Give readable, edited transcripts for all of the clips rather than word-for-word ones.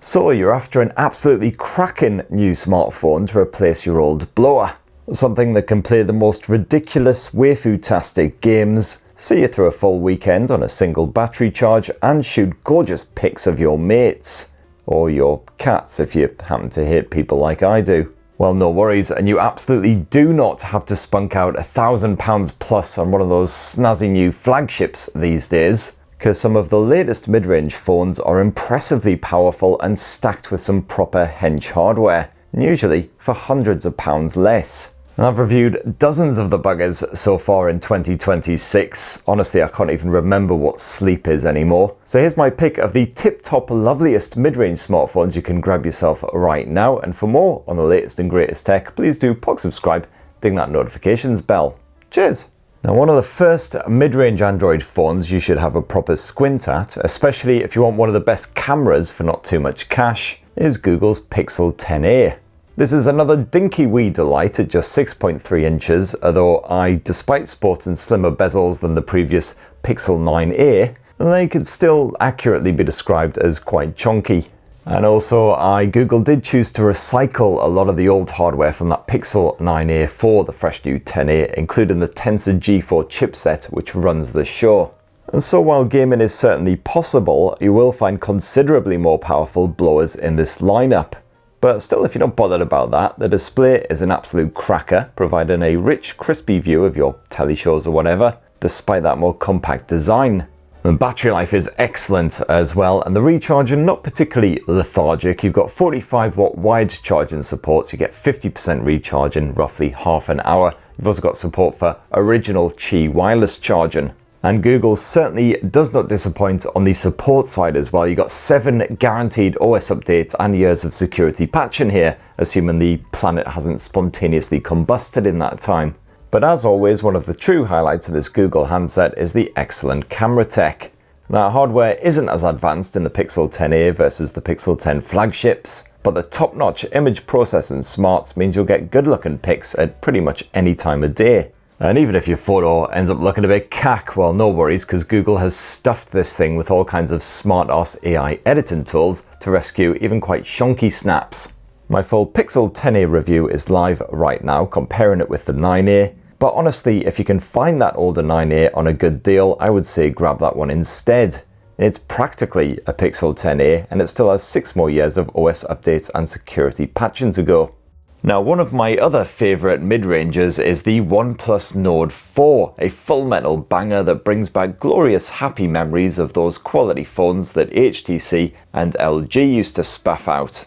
So you're after an absolutely cracking new smartphone to replace your old blower. Something that can play the most ridiculous waifu-tastic games, see you through a full weekend on a single battery charge, and shoot gorgeous pics of your mates. Or your cats if you happen to hate people like I do. Well, no worries, and you absolutely do not have to spunk out £1,000 plus on one of those snazzy new flagships these days, because some of the latest mid-range phones are impressively powerful and stacked with some proper hench hardware, and usually for hundreds of pounds less. And I've reviewed dozens of the buggers so far in 2026. Honestly, I can't even remember what sleep is anymore. So here's my pick of the tip-top loveliest mid-range smartphones you can grab yourself right now. And for more on the latest and greatest tech, please do subscribe, ding that notifications bell. Cheers! Now, one of the first mid-range Android phones you should have a proper squint at, especially if you want one of the best cameras for not too much cash, is Google's Pixel 10a. This is another dinky wee delight at just 6.3 inches, although despite sporting slimmer bezels than the previous Pixel 9a, they could still accurately be described as quite chunky. And also, Google did choose to recycle a lot of the old hardware from that Pixel 9a for the fresh new 10a, including the Tensor G4 chipset which runs the show. And so while gaming is certainly possible, you will find considerably more powerful blowers in this lineup. But still, if you're not bothered about that, the display is an absolute cracker, providing a rich, crispy view of your telly shows or whatever, despite that more compact design. The battery life is excellent as well, and the recharging not particularly lethargic. You've got 45-watt wide charging support, so you get 50% recharge in roughly half an hour. You've also got support for original Qi wireless charging. And Google certainly does not disappoint on the support side as well. You've got 7 guaranteed OS updates and years of security patching here, assuming the planet hasn't spontaneously combusted in that time. But as always, one of the true highlights of this Google handset is the excellent camera tech. Now, hardware isn't as advanced in the Pixel 10a versus the Pixel 10 flagships, but the top-notch image processing smarts means you'll get good-looking pics at pretty much any time of day. And even if your photo ends up looking a bit cack, well, no worries, because Google has stuffed this thing with all kinds of smart-ass AI editing tools to rescue even quite shonky snaps. My full Pixel 10a review is live right now, comparing it with the 9a. But honestly, if you can find that older 9a on a good deal, I would say grab that one instead. It's practically a Pixel 10a, and it still has 6 more years of OS updates and security patching to go. Now, one of my other favourite mid-rangers is the OnePlus Nord 4, a full metal banger that brings back glorious happy memories of those quality phones that HTC and LG used to spaff out.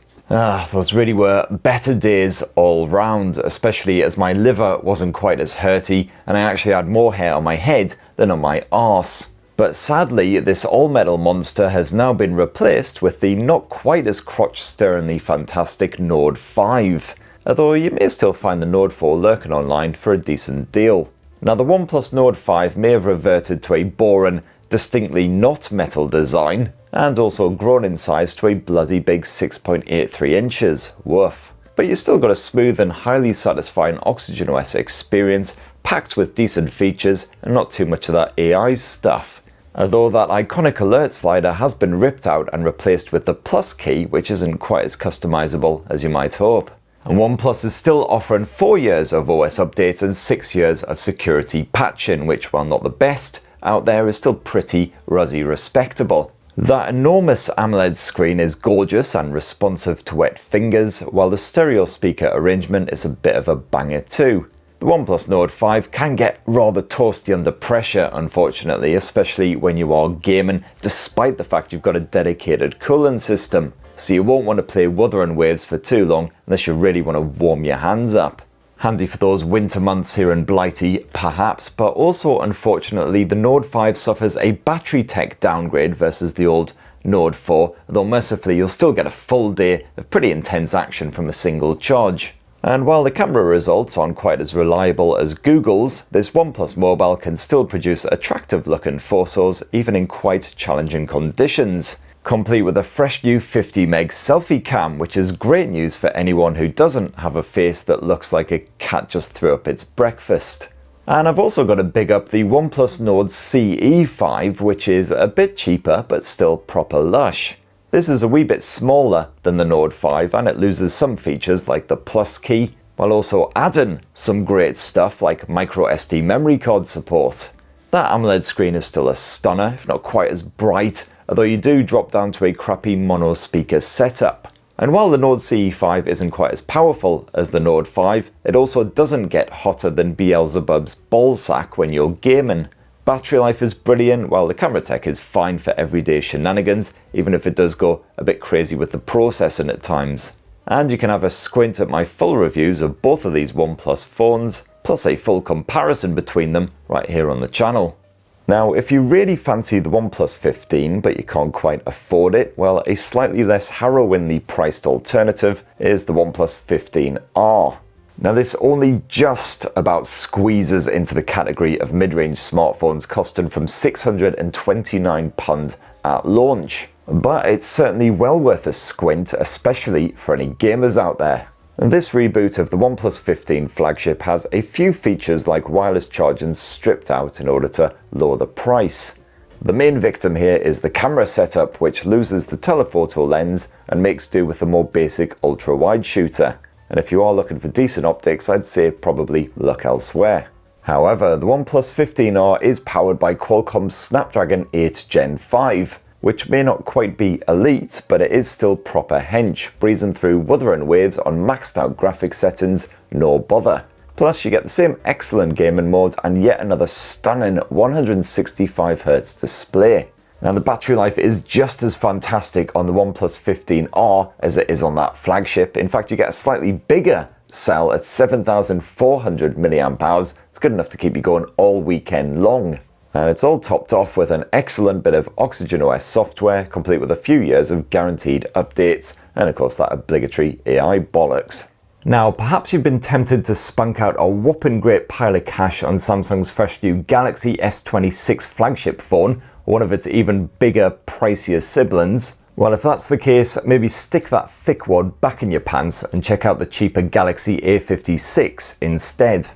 Those really were better days all round, especially as my liver wasn't quite as hurty and I actually had more hair on my head than on my arse. But sadly, this all-metal monster has now been replaced with the not quite as crotch-stirringly fantastic Nord 5. Although you may still find the Nord 4 lurking online for a decent deal. Now, the OnePlus Nord 5 may have reverted to a boring, distinctly not metal design, and also grown in size to a bloody big 6.83 inches, woof. But you still got a smooth and highly satisfying OxygenOS experience, packed with decent features and not too much of that AI stuff. Although that iconic alert slider has been ripped out and replaced with the plus key, which isn't quite as customizable as you might hope. And OnePlus is still offering 4 years of OS updates and 6 years of security patching, which, while not the best out there, is still pretty ruzzy respectable. That enormous AMOLED screen is gorgeous and responsive to wet fingers, while the stereo speaker arrangement is a bit of a banger too. The OnePlus Nord 5 can get rather toasty under pressure, unfortunately, especially when you are gaming, despite the fact you've got a dedicated cooling system. So you won't want to play Wuthering Waves for too long unless you really want to warm your hands up. Handy for those winter months here in Blighty, perhaps, but also unfortunately the Nord 5 suffers a battery tech downgrade versus the old Nord 4, though mercifully you'll still get a full day of pretty intense action from a single charge. And while the camera results aren't quite as reliable as Google's, this OnePlus Mobile can still produce attractive looking photos even in quite challenging conditions. Complete with a fresh new 50 meg selfie cam, which is great news for anyone who doesn't have a face that looks like a cat just threw up its breakfast. And I've also got to big up the OnePlus Nord CE5, which is a bit cheaper but still proper lush. This is a wee bit smaller than the Nord 5 and it loses some features like the plus key, while also adding some great stuff like micro SD memory card support. That AMOLED screen is still a stunner, if not quite as bright, although you do drop down to a crappy mono speaker setup. And while the Nord CE5 isn't quite as powerful as the Nord 5, it also doesn't get hotter than Beelzebub's ballsack when you're gaming. Battery life is brilliant, while the camera tech is fine for everyday shenanigans, even if it does go a bit crazy with the processing at times. And you can have a squint at my full reviews of both of these OnePlus phones, plus a full comparison between them right here on the channel. Now, if you really fancy the OnePlus 15 but you can't quite afford it, well, a slightly less harrowingly priced alternative is the OnePlus 15R. Now, this only just about squeezes into the category of mid-range smartphones costing from £629 at launch. But it's certainly well worth a squint, especially for any gamers out there. And this reboot of the OnePlus 15 flagship has a few features like wireless charging stripped out in order to lower the price. The main victim here is the camera setup, which loses the telephoto lens and makes do with a more basic ultra-wide shooter. And if you are looking for decent optics, I'd say probably look elsewhere. However, the OnePlus 15R is powered by Qualcomm's Snapdragon 8 Gen 5, which may not quite be elite, but it is still proper hench, breezing through Wuthering Waves on maxed out graphics settings, no bother. Plus you get the same excellent gaming mode and yet another stunning 165Hz display. Now the battery life is just as fantastic on the OnePlus 15R as it is on that flagship. In fact, you get a slightly bigger cell at 7,400 mAh. It's good enough to keep you going all weekend long. And it's all topped off with an excellent bit of OxygenOS software, complete with a few years of guaranteed updates, and of course that obligatory AI bollocks. Now, perhaps you've been tempted to spunk out a whopping great pile of cash on Samsung's fresh new Galaxy S26 flagship phone, or one of its even bigger, pricier siblings. Well, if that's the case, maybe stick that thick wad back in your pants and check out the cheaper Galaxy A56 instead.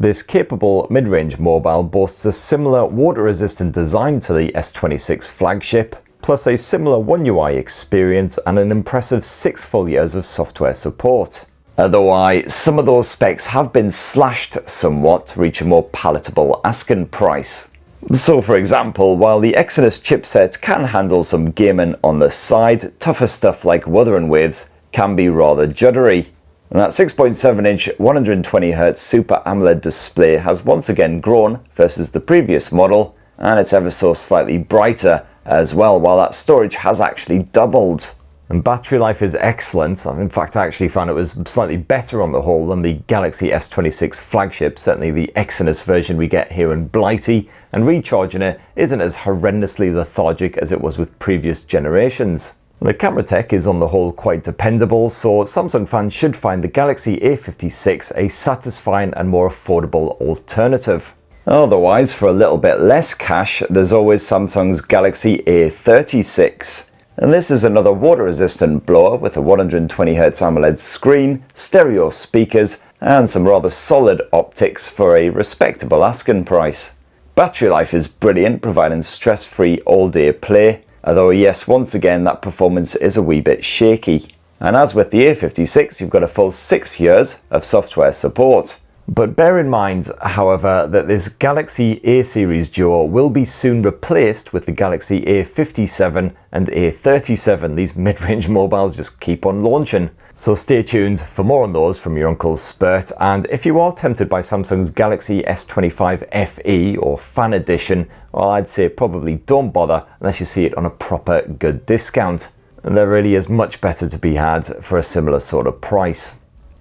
This capable mid-range mobile boasts a similar water-resistant design to the S26 flagship, plus a similar One UI experience and an impressive 6 full years of software support. Although some of those specs have been slashed somewhat to reach a more palatable asking price. So for example, while the Exynos chipset can handle some gaming on the side, tougher stuff like Wuthering Waves can be rather juddery. And that 6.7-inch 120Hz Super AMOLED display has once again grown versus the previous model, and it's ever so slightly brighter as well, while that storage has actually doubled. And battery life is excellent. In fact, I actually found it was slightly better on the whole than the Galaxy S26 flagship, certainly the Exynos version we get here in Blighty, and recharging it isn't as horrendously lethargic as it was with previous generations. The camera tech is on the whole quite dependable, so Samsung fans should find the Galaxy A56 a satisfying and more affordable alternative. Otherwise, for a little bit less cash, there's always Samsung's Galaxy A36. And this is another water-resistant blower with a 120Hz AMOLED screen, stereo speakers, and some rather solid optics for a respectable asking price. Battery life is brilliant, providing stress-free all-day play. Although yes, once again that performance is a wee bit shaky. And as with the A56, you've got a full 6 years of software support. But bear in mind, however, that this Galaxy A series duo will be soon replaced with the Galaxy A57 and A37. These mid-range mobiles just keep on launching. So stay tuned for more on those from your Uncle Spurt. And if you are tempted by Samsung's Galaxy S25 FE or Fan Edition, well, I'd say probably don't bother unless you see it on a proper good discount. And there really is much better to be had for a similar sort of price.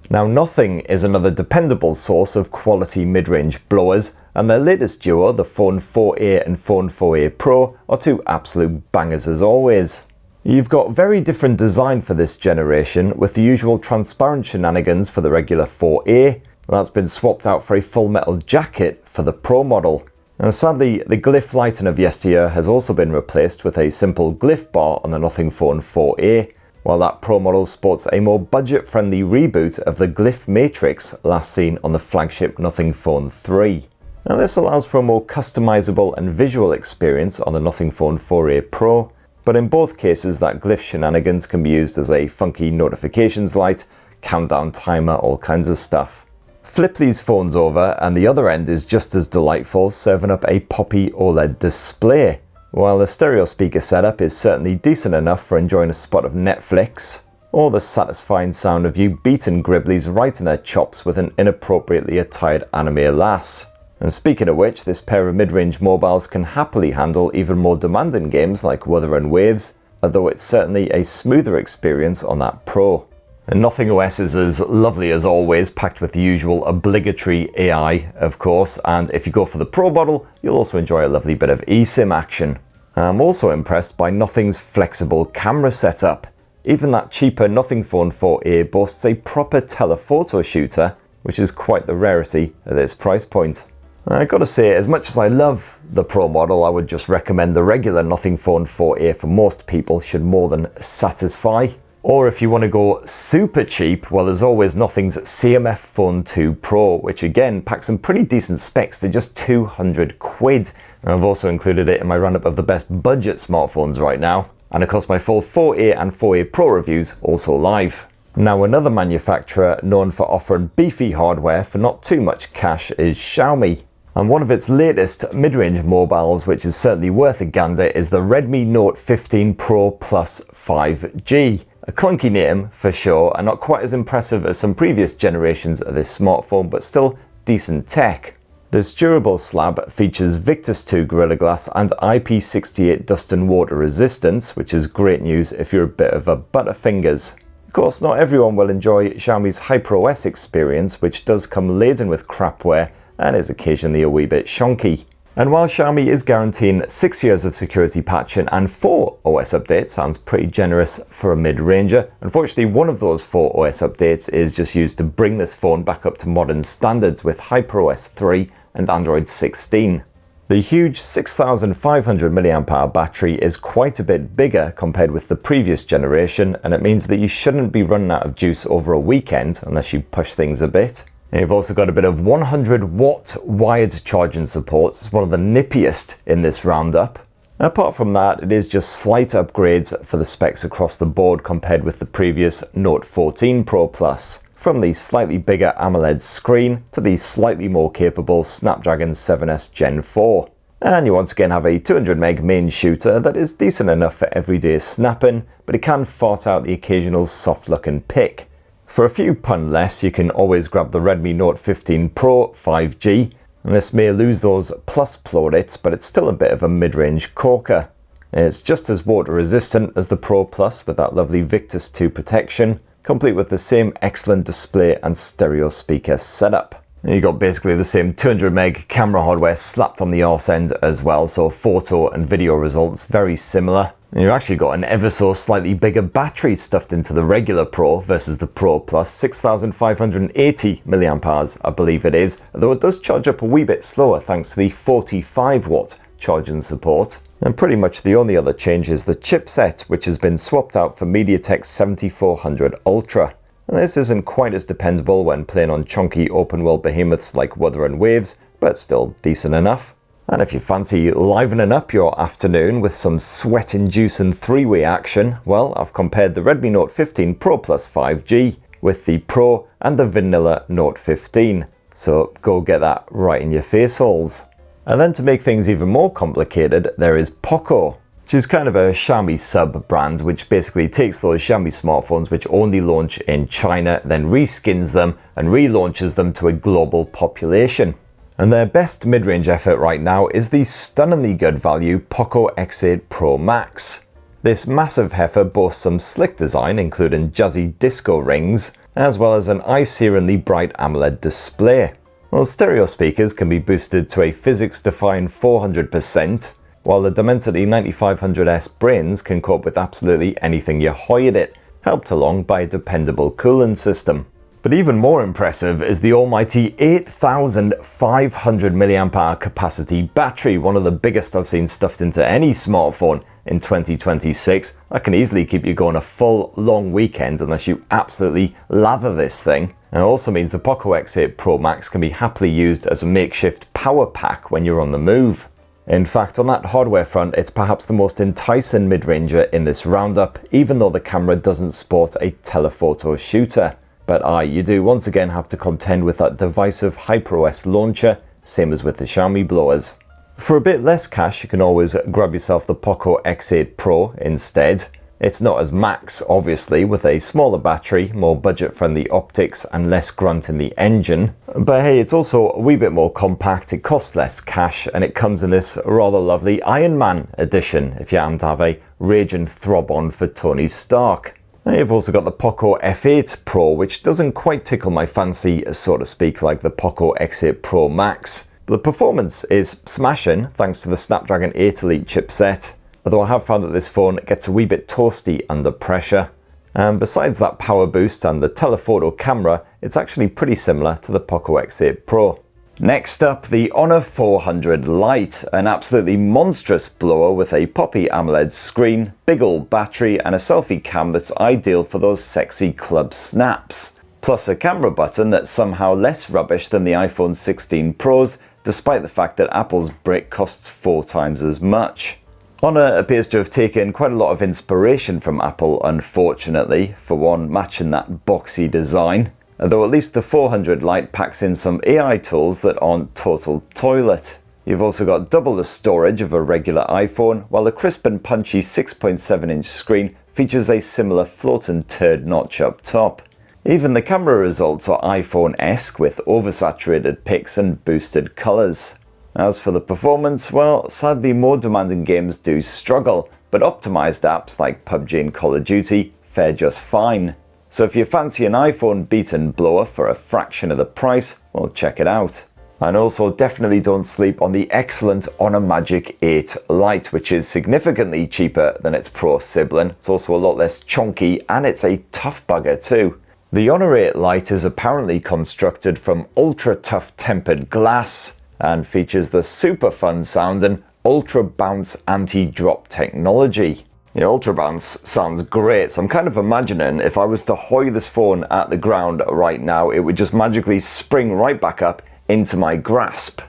Now, Nothing is another dependable source of quality mid-range blowers, and their latest duo, the Phone 4a and Phone 4a Pro, are two absolute bangers as always. You've got very different design for this generation, with the usual transparent shenanigans for the regular 4a, and that's been swapped out for a full metal jacket for the Pro model. And sadly, the glyph lighting of yesteryear has also been replaced with a simple glyph bar on the Nothing Phone 4a, while that Pro model sports a more budget-friendly reboot of the glyph matrix last seen on the flagship Nothing Phone 3. Now this allows for a more customizable and visual experience on the Nothing Phone 4a Pro, But in both cases, that glyph shenanigans can be used as a funky notifications light, countdown timer, all kinds of stuff. Flip these phones over and the other end is just as delightful, serving up a poppy OLED display. While the stereo speaker setup is certainly decent enough for enjoying a spot of Netflix, or the satisfying sound of you beating Gribblies right in their chops with an inappropriately attired anime lass. And speaking of which, this pair of mid-range mobiles can happily handle even more demanding games like Wuthering and Waves, although it's certainly a smoother experience on that Pro. And Nothing OS is as lovely as always, packed with the usual obligatory AI, of course, and if you go for the Pro model, you'll also enjoy a lovely bit of eSIM action. I'm also impressed by Nothing's flexible camera setup. Even that cheaper Nothing Phone 4a boasts a proper telephoto shooter, which is quite the rarity at this price point. I gotta say, as much as I love the Pro model, I would just recommend the regular Nothing Phone 4a for most people should more than satisfy. Or if you want to go super cheap, well, there's always Nothing's CMF Phone 2 Pro, which again packs some pretty decent specs for just 200 quid. And I've also included it in my roundup of the best budget smartphones right now. And of course my full 4a and 4a Pro reviews also live. Now another manufacturer known for offering beefy hardware for not too much cash is Xiaomi. And one of its latest mid-range mobiles, which is certainly worth a gander, is the Redmi Note 15 Pro Plus 5G. A clunky name for sure, and not quite as impressive as some previous generations of this smartphone, but still decent tech. This durable slab features Victus 2 Gorilla Glass and IP68 dust and water resistance, which is great news if you're a bit of a butterfingers. Of course, not everyone will enjoy Xiaomi's HyperOS experience, which does come laden with crapware and is occasionally a wee bit shonky. And while Xiaomi is guaranteeing 6 years of security patching and 4 OS updates, sounds pretty generous for a mid-ranger, unfortunately one of those 4 OS updates is just used to bring this phone back up to modern standards with HyperOS 3 and Android 16. The huge 6500 mAh battery is quite a bit bigger compared with the previous generation, and it means that you shouldn't be running out of juice over a weekend unless you push things a bit. You've also got a bit of 100 watt wired charging support. It's one of the nippiest in this roundup. Apart from that, it is just slight upgrades for the specs across the board compared with the previous Note 14 Pro Plus. From the slightly bigger AMOLED screen to the slightly more capable Snapdragon 7S Gen 4. And you once again have a 200 meg main shooter that is decent enough for everyday snapping, but it can fart out the occasional soft looking pic. For a few pun less, you can always grab the Redmi Note 15 Pro 5G, and this may lose those plus plaudits, but it's still a bit of a mid-range corker. It's just as water resistant as the Pro Plus with that lovely Victus 2 protection, complete with the same excellent display and stereo speaker setup. You got basically the same 200 meg camera hardware slapped on the arse end as well, so photo and video results very similar. You've actually got an ever so slightly bigger battery stuffed into the regular Pro versus the Pro Plus, 6580 mAh I believe it is, though it does charge up a wee bit slower thanks to the 45 watt charging support. And pretty much the only other change is the chipset, which has been swapped out for MediaTek's 7400 Ultra. And this isn't quite as dependable when playing on chunky open world behemoths like Wuthering and Waves, but still decent enough. And if you fancy livening up your afternoon with some sweat-inducing three-way action, well, I've compared the Redmi Note 15 Pro Plus 5G with the Pro and the vanilla Note 15. So go get that right in your face holes. And then to make things even more complicated, there is Poco, which is kind of a Xiaomi sub-brand, which basically takes those Xiaomi smartphones which only launch in China, then reskins them and relaunches them to a global population. And their best mid-range effort right now is the stunningly good value Poco X8 Pro Max. This massive heifer boasts some slick design, including jazzy disco rings, as well as an eye-searingly bright AMOLED display. Well, stereo speakers can be boosted to a physics-defying 400%, while the Dimensity 9500S brains can cope with absolutely anything you hoy at it, helped along by a dependable cooling system. But even more impressive is the almighty 8500 mAh capacity battery, one of the biggest I've seen stuffed into any smartphone in 2026. That can easily keep you going a full long weekend unless you absolutely lather this thing. And it also means the Poco X8 Pro Max can be happily used as a makeshift power pack when you're on the move. In fact, on that hardware front, it's perhaps the most enticing mid-ranger in this roundup, even though the camera doesn't sport a telephoto shooter. But you do once again have to contend with that divisive HyperOS launcher, same as with the Xiaomi blowers. For a bit less cash, you can always grab yourself the Poco X8 Pro instead. It's not as max, obviously, with a smaller battery, more budget-friendly optics, and less grunt in the engine. But hey, it's also a wee bit more compact, it costs less cash, and it comes in this rather lovely Iron Man edition, if you happen to have a rage and throb on for Tony Stark. Now you've also got the Poco F8 Pro, which doesn't quite tickle my fancy, so to speak, like the Poco X8 Pro Max. But the performance is smashing, thanks to the Snapdragon 8 Elite chipset. Although I have found that this phone gets a wee bit toasty under pressure. And besides that power boost and the telephoto camera, it's actually pretty similar to the Poco X8 Pro. Next up, the Honor 400 Lite, an absolutely monstrous blower with a poppy AMOLED screen, big old battery, and a selfie cam that's ideal for those sexy club snaps. Plus a camera button that's somehow less rubbish than the iPhone 16 Pro's, despite the fact that Apple's brick costs 4 times as much. Honor appears to have taken quite a lot of inspiration from Apple, unfortunately, for one, matching that boxy design. Though at least the 400 Lite packs in some AI tools that aren't total toilet. You've also got double the storage of a regular iPhone, while the crisp and punchy 6.7-inch screen features a similar floating turd notch up top. Even the camera results are iPhone-esque with oversaturated pics and boosted colours. As for the performance, well, sadly more demanding games do struggle, but optimised apps like PUBG and Call of Duty fare just fine. So if you fancy an iPhone beat-in blower for a fraction of the price, well, check it out. And also definitely don't sleep on the excellent Honor Magic 8 Lite, which is significantly cheaper than its Pro sibling. It's also a lot less chunky, and it's a tough bugger too. The Honor 8 Lite is apparently constructed from ultra-tough tempered glass, and features the super fun sounding Ultra Bounce anti-drop technology. Yeah, Ultra Bounce sounds great, so I'm kind of imagining if I was to hoy this phone at the ground right now, it would just magically spring right back up into my grasp.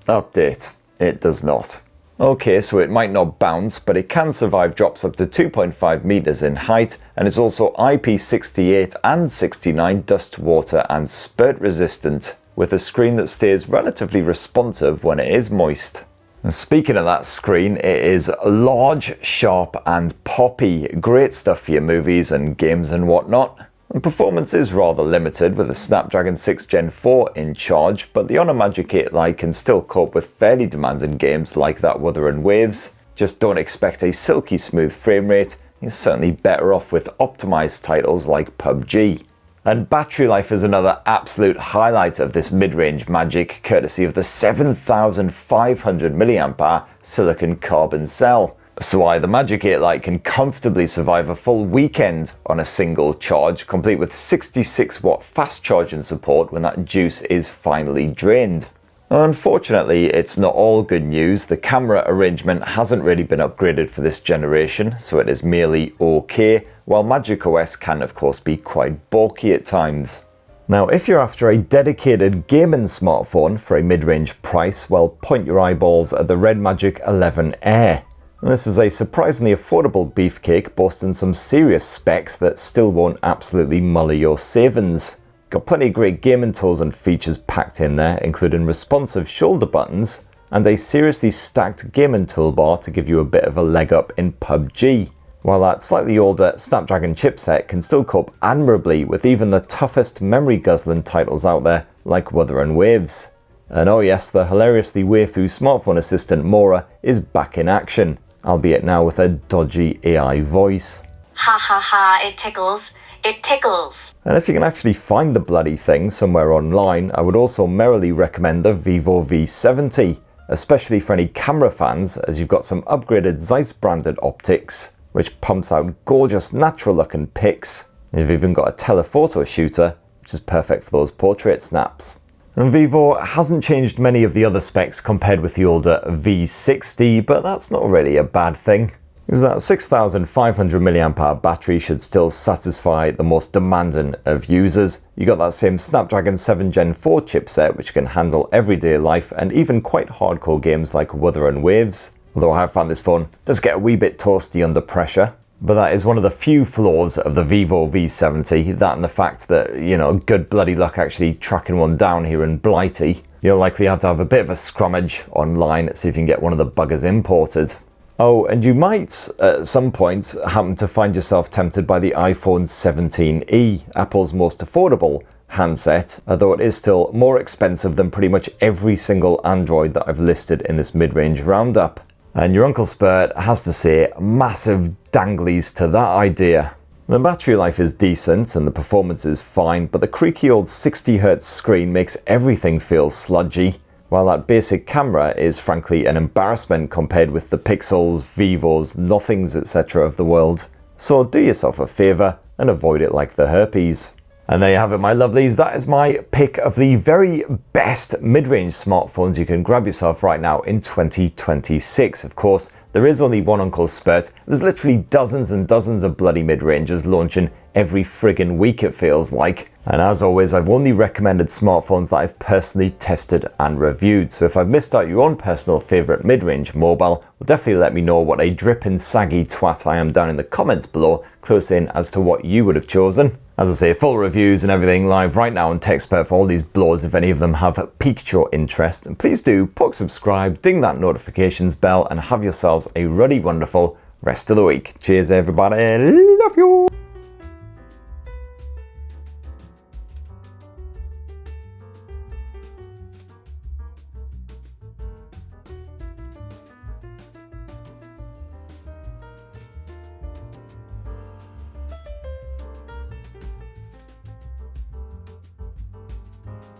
Update. It does not. Okay, so it might not bounce, but it can survive drops up to 2.5 meters in height, and it's also IP68 and 69 dust, water, and spurt resistant, with a screen that stays relatively responsive when it is moist. And speaking of that screen, it is large, sharp, and poppy. Great stuff for your movies and games and whatnot. And performance is rather limited with a Snapdragon 6 Gen 4 in charge, but the Honor Magic 8 Lite can still cope with fairly demanding games like that Wuthering Waves. Just don't expect a silky smooth frame rate. You're certainly better off with optimized titles like PUBG. And battery life is another absolute highlight of this mid-range magic, courtesy of the 7500 mAh silicon carbon cell. So the Magic 8 Lite can comfortably survive a full weekend on a single charge, complete with 66-watt fast charging support when that juice is finally drained. Unfortunately, it's not all good news. The camera arrangement hasn't really been upgraded for this generation, so it is merely okay, while macOS can of course be quite bulky at times. Now, if you're after a dedicated gaming smartphone for a mid-range price, well, point your eyeballs at the REDMAGIC 11 Air. This is a surprisingly affordable beefcake boasting some serious specs that still won't absolutely mully your savings. Got plenty of great gaming tools and features packed in there, including responsive shoulder buttons and a seriously stacked gaming toolbar to give you a bit of a leg up in PUBG. While that slightly older Snapdragon chipset can still cope admirably with even the toughest memory guzzling titles out there like Wuthering Waves. And oh yes, the hilariously waifu smartphone assistant Mora is back in action, albeit now with a dodgy AI voice. Ha ha ha, it tickles. It tickles. And if you can actually find the bloody thing somewhere online, I would also merrily recommend the Vivo V70, especially for any camera fans, as you've got some upgraded Zeiss branded optics, which pumps out gorgeous natural looking pics. You've even got a telephoto shooter, which is perfect for those portrait snaps. And Vivo hasn't changed many of the other specs compared with the older V60, but that's not really a bad thing. is that 6,500 mAh battery should still satisfy the most demanding of users. You got that same Snapdragon 7 Gen 4 chipset which can handle everyday life and even quite hardcore games like Wuthering Waves. Although I have found this phone does get a wee bit toasty under pressure. But that is one of the few flaws of the Vivo V70, that and the fact that, you know, good bloody luck actually tracking one down here in Blighty. You'll likely have to have a bit of a scrummage online to see if you can get one of the buggers imported. Oh, and you might, at some point, happen to find yourself tempted by the iPhone 17e, Apple's most affordable handset, although it is still more expensive than pretty much every single Android that I've listed in this mid-range roundup. And your Uncle Spurt has to say massive danglies to that idea. The battery life is decent and the performance is fine, but the creaky old 60Hz screen makes everything feel sludgy, while that basic camera is frankly an embarrassment compared with the Pixels, Vivos, Nothings, etc. of the world. So do yourself a favour and avoid it like the herpes. And there you have it, my lovelies. That is my pick of the very best mid-range smartphones you can grab yourself right now in 2026. Of course, there is only one Uncle Spurt. There's literally dozens and dozens of bloody mid-rangers launching every friggin' week, it feels like. And as always, I've only recommended smartphones that I've personally tested and reviewed. So if I've missed out your own personal favourite mid-range mobile, well, definitely let me know what a dripping saggy twat I am down in the comments below, close in as to what you would have chosen. As I say, full reviews and everything live right now on TechSpert for all these blows if any of them have piqued your interest. And please do poke subscribe, ding that notifications bell, and have yourselves a ruddy wonderful rest of the week. Cheers everybody, love you!